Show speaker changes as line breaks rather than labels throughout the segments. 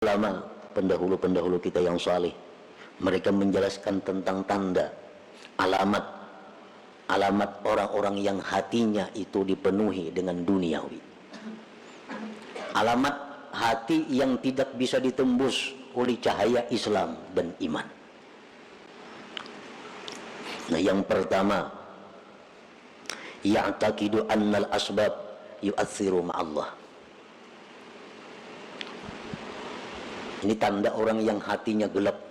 ulama pendahulu-pendahulu kita yang saleh, mereka menjelaskan tentang tanda, alamat orang-orang yang hatinya itu dipenuhi dengan duniawi. Alamat hati yang tidak bisa ditembus oleh cahaya Islam dan iman. Nah, yang pertama, ya'taqidu annal asbab yu'atsiru ma'allah. Ini tanda orang yang hatinya gelap,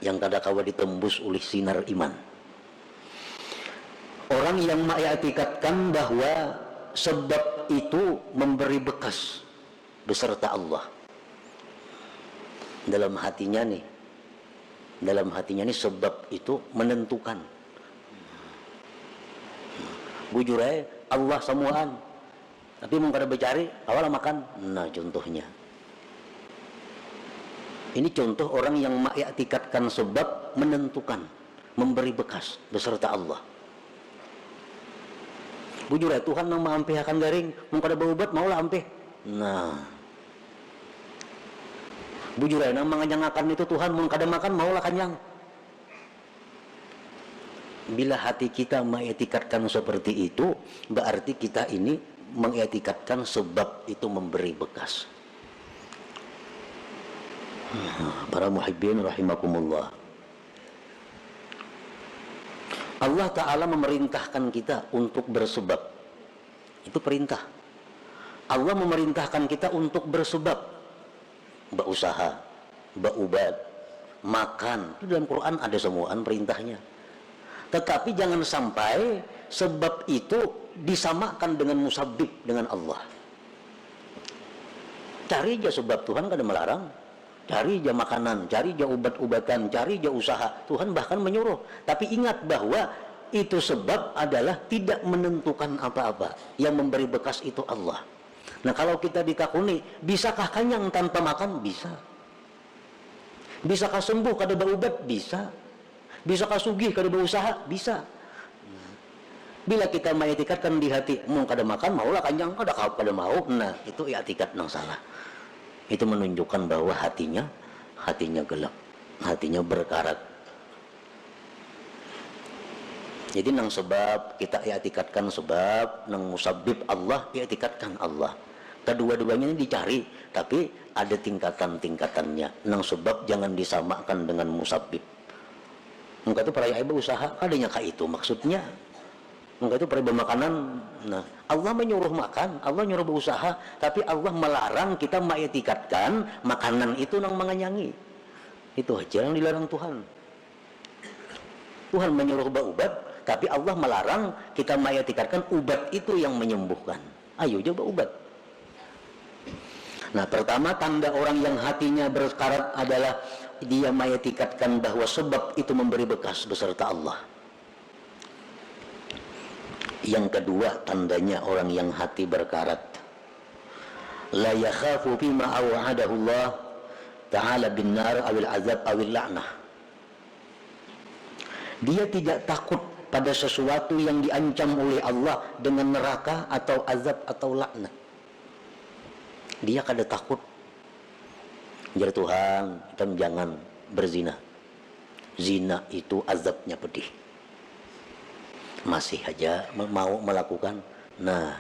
yang kadangkala ditembus oleh sinar iman. Orang yang mengiktikadkan bahwa sebab itu memberi bekas beserta Allah. Dalam hatinya nih sebab itu menentukan. Bujur aja Allah semuaan, tapi mau kada bercari awal makan. Nah, contohnya ini contoh orang yang mengiktikadkan sebab menentukan, memberi bekas beserta Allah. Bujur aja Tuhan nang maampehkan garing, mau kada berobat maulah ampeh. Nah, bujur aja nang manganyangakan itu Tuhan, mau kada makan maulah kanyang. Bila hati kita mengiktikadkan seperti itu, berarti kita ini mengiktikadkan sebab itu memberi bekas. Para muhibbin rahimakumullah, Allah Ta'ala memerintahkan kita untuk bersebab. Itu perintah. Allah memerintahkan kita untuk bersebab, berusaha, berubat, makan. Itu dalam Quran ada semuaan perintahnya. Tetapi jangan sampai sebab itu disamakan dengan musabbib, dengan Allah. Cari aja sebab, Tuhan kan ada melarang. Cari aja makanan, cari aja ubat-ubatan, cari aja usaha. Tuhan bahkan menyuruh. Tapi ingat bahwa itu sebab adalah tidak menentukan apa-apa. Yang memberi bekas itu Allah. Nah, kalau kita ditakuni, bisakah kenyang tanpa makan? Bisa. Bisakah sembuh kada berubat? Bisa. Bisakah sugih kada berusaha? Bisa. Bila kita mengiktikadkan di hati, mau kada makan, maulah kenyang, kada mau. Nah, itu i'tikad nang salah. Itu menunjukkan bahwa hatinya gelap, hatinya berkarat. Jadi nang sebab kita i'tikadkan sebab, nang musabbib Allah i'tikadkan Allah. Kedua-duanya ini dicari, tapi ada tingkatan-tingkatannya. Nang sebab jangan disamakan dengan musabbib. Engkau itu peraya ibu usaha, adanya kah itu maksudnya? Engkau itu peraya makanan. Nah, Allah menyuruh makan, Allah nyuruh berusaha, tapi Allah melarang kita mengiktikadkan makanan itu nang mengenyangi. Itu aja yang dilarang Tuhan. Tuhan menyuruh berubat, tapi Allah melarang kita mengiktikadkan ubat itu yang menyembuhkan. Ayo coba ubat. Nah, pertama tanda orang yang hatinya berkarat adalah dia mengiktikadkan bahwa sebab itu memberi bekas beserta Allah. Yang kedua tandanya orang yang hati berkarat, la yakhafu bima aw'adahu Allah ta'ala bin nar awil azab awil la'nah. Dia tidak takut pada sesuatu yang diancam oleh Allah dengan neraka atau azab atau laknat. Dia kada takut. Jar Tuhan, kita jangan berzina. Zina itu azabnya pedih. Masih aja mau melakukan. Nah,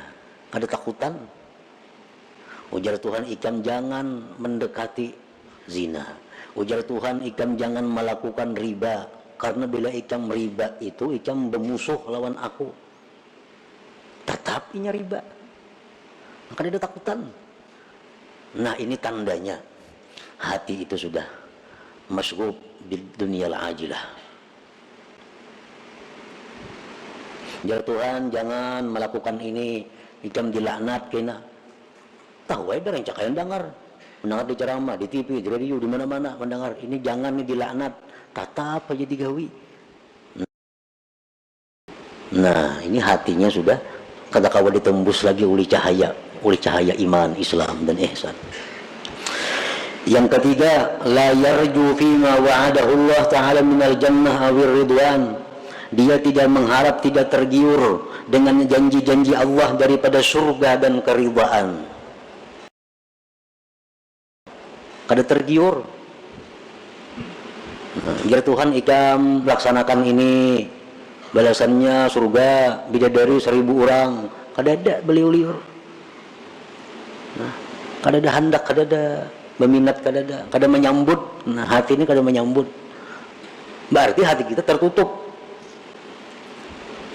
ada takutan. Ujar Tuhan, ikan jangan mendekati zina. Ujar Tuhan, ikan jangan melakukan riba. Karena bila ikan riba itu, ikan bermusuh lawan aku. Tetapinya riba. Maka ada takutan. Nah, ini tandanya. Hati itu sudah masghub di dunia ajilah. Ya Tuhan, jangan melakukan ini, ikam dilaknat kena. Tahu aja orang cakayan dengar di ceramah, di TV, di radio, di mana-mana mendengar ini jangan nih dilaknat, tatap aja digawi. Nah, ini hatinya sudah kata-kata ditembus lagi oleh cahaya iman, Islam dan ihsan. Yang ketiga, la yarju fima wa'adahu Allah Ta'ala minal jannah awir ridwan. Dia tidak mengharap, tidak tergiur dengan janji-janji Allah daripada surga dan keridhaan. kada tergiur. Biar Tuhan ikam laksanakan ini, balasannya surga bidadari 1000 orang, kada ada beliau liur. Kada ada hendak, kada ada berminat, kada menyambut. Hati ini kada menyambut. Berarti hati kita tertutup.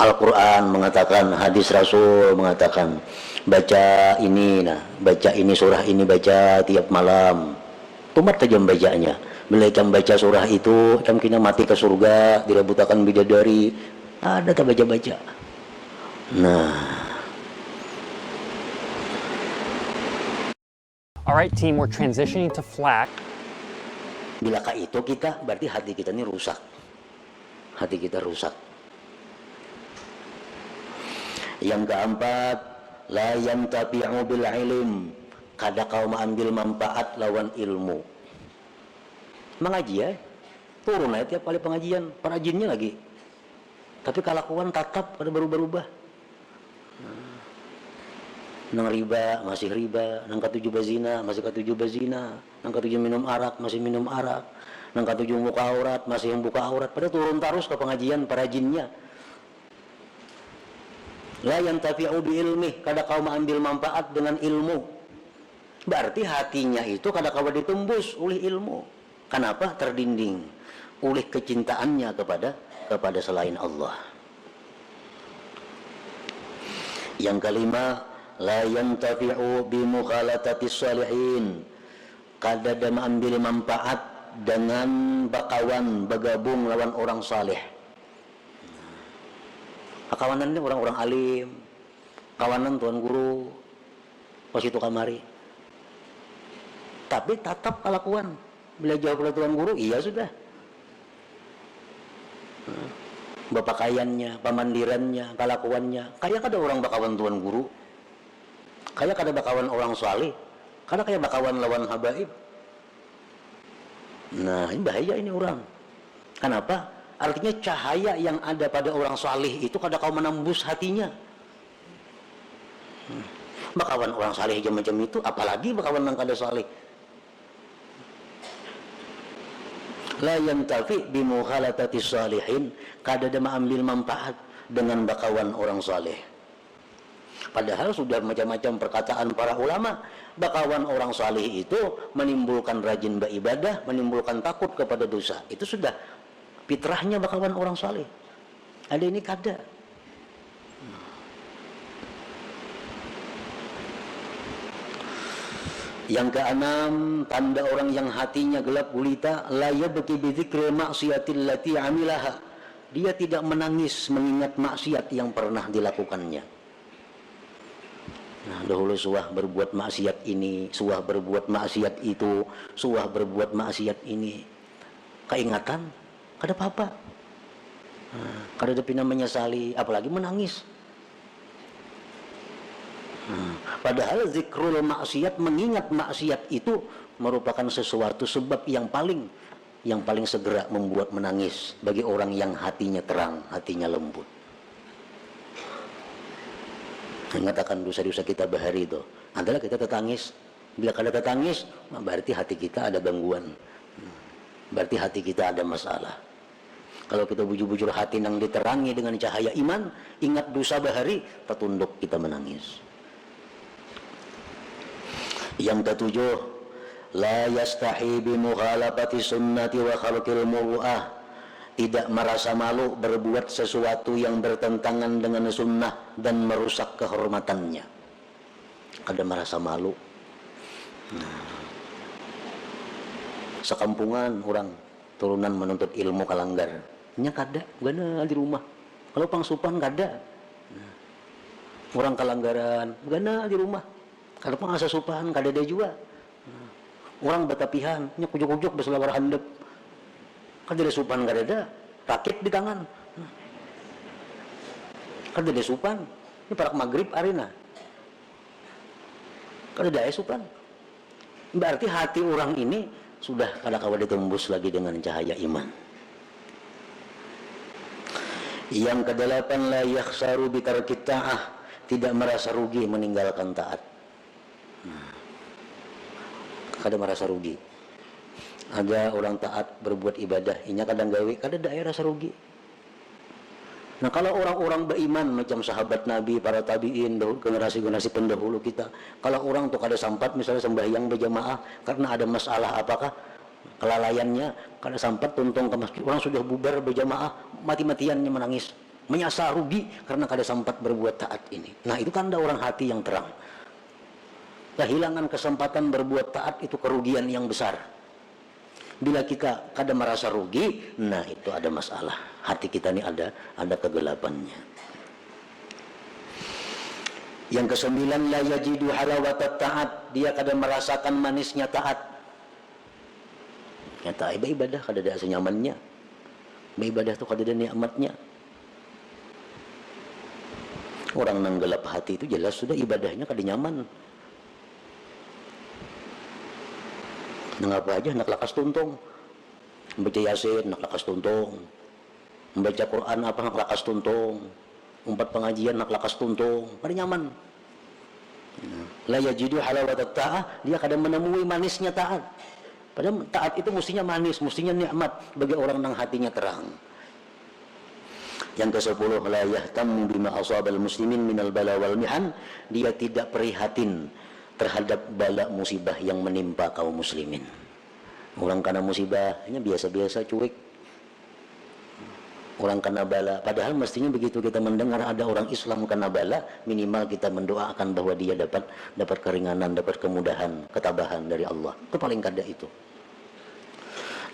Al-Quran mengatakan, hadis Rasul mengatakan, baca ini, baca ini surah ini, baca tiap malam. Tumat saja bacanya. Bila ikam baca surah itu, ikam kena mati ke surga, dirabutakan bidadari. Ada tak baca-baca.
Alright team, we're transitioning to FLAC.
Bilakah itu kita, berarti hati kita ini rusak. Hati kita rusak. Yang keempat, la yantafi'u bil ilm, kada kau mengambil manfaat lawan ilmu. Mengaji ya, turun aja tiap kali pengajian, perajinnya lagi. Tapi kelakuan tatap kada berubah-ubah. Nang riba masih riba, nang ketujuh bazina masih ketujuh bazina, nang ketujuh minum arak masih minum arak, nang ketujuh buka aurat masih yang buka aurat. Pada turun terus ke pengajian perajinnya. La yantafi'u bi ilmi, kada kau mengambil manfaat dengan ilmu. Berarti hatinya itu kada kau ditembus oleh ilmu. Kenapa? Terdinding oleh kecintaannya kepada selain Allah. Yang kelima, la yantafi'u bi mukhalatatis salihin, kada ada mengambil manfaat dengan bakawan bergabung lawan orang saleh. Kawanan ini orang-orang alim, kawanan tuan guru, pas itu kamari. Tapi tetap kelakuan, bila jauh ke tuan guru, iya sudah. Bapakaiannya, pamandirannya, kelakuannya, kayak kada orang bakawan tuan guru, kayak kada bakawan orang saleh, kada kayak bakawan lawan habaib. Nah, ini bahaya ini orang. Kenapa? Artinya cahaya yang ada pada orang saleh itu kada kau menembus hatinya. Bakawan orang saleh aja macam itu, apalagi bakawan yang kada saleh. La yantafi bi mukhalatatis salihin, kada ada mengambil manfaat dengan bakawan orang saleh. Padahal sudah macam-macam perkataan para ulama, bakawan orang saleh itu menimbulkan rajin beribadah, menimbulkan takut kepada dosa. Itu sudah fitrahnya bakawan orang saleh. Ada ini kada. Yang keenam, tanda orang yang hatinya gelap gulita, la yabki bi dzikri maksiatil lati amilaha. Dia tidak menangis mengingat maksiat yang pernah dilakukannya. Nah, dahulu suah berbuat maksiat ini, suah berbuat maksiat itu, suah berbuat maksiat ini. Keingatan kada apa-apa. Kada ada pina menyesali, apalagi menangis. Padahal zikrul maksiat, mengingat maksiat itu merupakan sesuatu sebab yang paling segera membuat menangis bagi orang yang hatinya terang, hatinya lembut. Mengatakan dosa-dosa kita bahari itu adalah kita tetangis. Bila kada tetangis, berarti hati kita ada gangguan. Berarti hati kita ada masalah. Kalau kita bujur-bujur hati nang diterangi dengan cahaya iman, ingat dosa bahari, tertunduk kita menangis. Yang ketujuh, la yastahi bi mukhalafati sunnati wa khalqil muru'ah. Tidak merasa malu berbuat sesuatu yang bertentangan dengan sunnah dan merusak kehormatannya. Kada merasa malu. Sekampungan orang turunan menuntut ilmu kalanggar. Nya kada, gana di rumah. Kalau pangsupan kada. Orang kalanggaran, gana di rumah. Kalau pang asa supan kada ada juga. Orang batapihan, nya kujuk-kujuk beselawar handap. Kada ada supan kada ada, rakit di tangan. Kada ada supan. Ini parak maghrib arina. Kada ada supan. Berarti hati orang ini sudah kada kawa ditembus lagi dengan cahaya iman. Yang kedelapan, la yakhsaru bi tarkit ta'ah, tidak merasa rugi meninggalkan taat. Kada merasa rugi. Ada orang taat berbuat ibadah, inya kadang gawe, kada daerah serugi. Nah kalau orang-orang beriman macam sahabat Nabi, para tabiin, generasi-generasi pendahulu kita, kalau orang tuh kada sampat misalnya sembahyang berjamaah karena ada masalah apakah kelalaiannya, kada sampat tuntung ke masjid, orang sudah bubar berjamaah, mati-matiannya menangis, menyasar rugi karena kada sempat berbuat taat ini. Nah itu tanda orang hati yang terang. Kehilangan kesempatan berbuat taat itu kerugian yang besar. Bila kita kada merasa rugi, nah itu ada masalah. Hati kita ini ada kegelapannya. Yang kesembilan, la yajidu halawatat taat, dia kada merasakan manisnya taat. Nyata ibadah kada ada senyamannya. Ibadah itu kada ada nikmatnya. Orang nang gelap hati itu jelas sudah ibadahnya kada nyaman. Nang apa aja nak lakas tuntung, membaca yasin nak lakas tuntung, membaca Quran apa nak lakas tuntung, umpat pengajian nak lakas tuntung, kada nyaman. La yajidu halawatat ta'ah, dia kadang menemui manisnya taat. Padahal taat itu mestinya manis, mestinya nikmat bagi orang yang hatinya terang. Yang ke-10, la yahtam bima asabal muslimin minal bala wal mihan, dia tidak prihatin terhadap bala musibah yang menimpa kaum muslimin. Orang kena musibahnya biasa-biasa, cuek. Orang kena bala, padahal mestinya begitu kita mendengar ada orang Islam kena bala, minimal kita mendoakan bahwa dia dapat keringanan, dapat kemudahan, ketabahan dari Allah. Itu paling kada itu.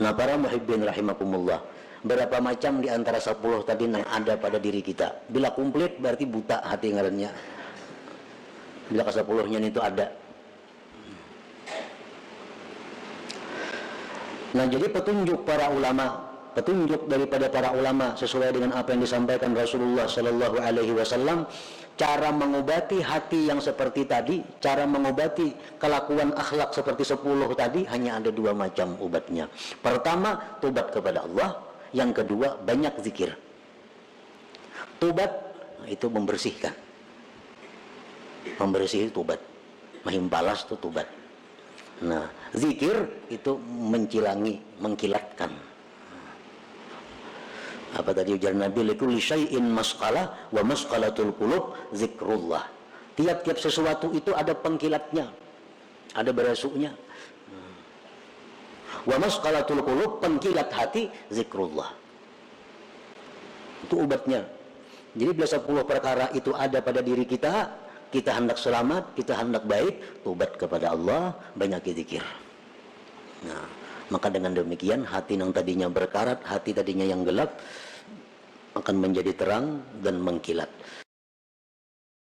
Nah para muhibbin rahimakumullah, berapa macam di antara 10 tadi yang ada pada diri kita. Bila komplit berarti buta hati ngarannya. Bila ke-10-nya itu ada. Nah jadi petunjuk para ulama, petunjuk daripada para ulama sesuai dengan apa yang disampaikan Rasulullah Sallallahu Alaihi Wasallam, cara mengobati hati yang seperti tadi, cara mengobati kelakuan akhlak seperti 10 tadi hanya ada 2 macam obatnya. Pertama, tobat kepada Allah. Yang kedua, banyak zikir. Tobat itu membersihkan. Membersih tobat, mahimpalas itu tobat. Nah, zikir itu mencilangi, mengkilatkan. Apa tadi ujar Nabi, likulli syai'in masqalah wa masqalatul qulub zikrullah. Tiap-tiap sesuatu itu ada pengkilatnya, ada berasuknya. Wa masqalatul qulub, pengkilat hati, zikrullah. Itu obatnya. Jadi bila 10 perkara itu ada pada diri kita, kita hendak selamat, kita hendak baik, tobat kepada Allah, banyak zikir. Nah, maka dengan demikian hati yang tadinya berkarat, hati tadinya yang gelap akan menjadi terang dan mengkilat.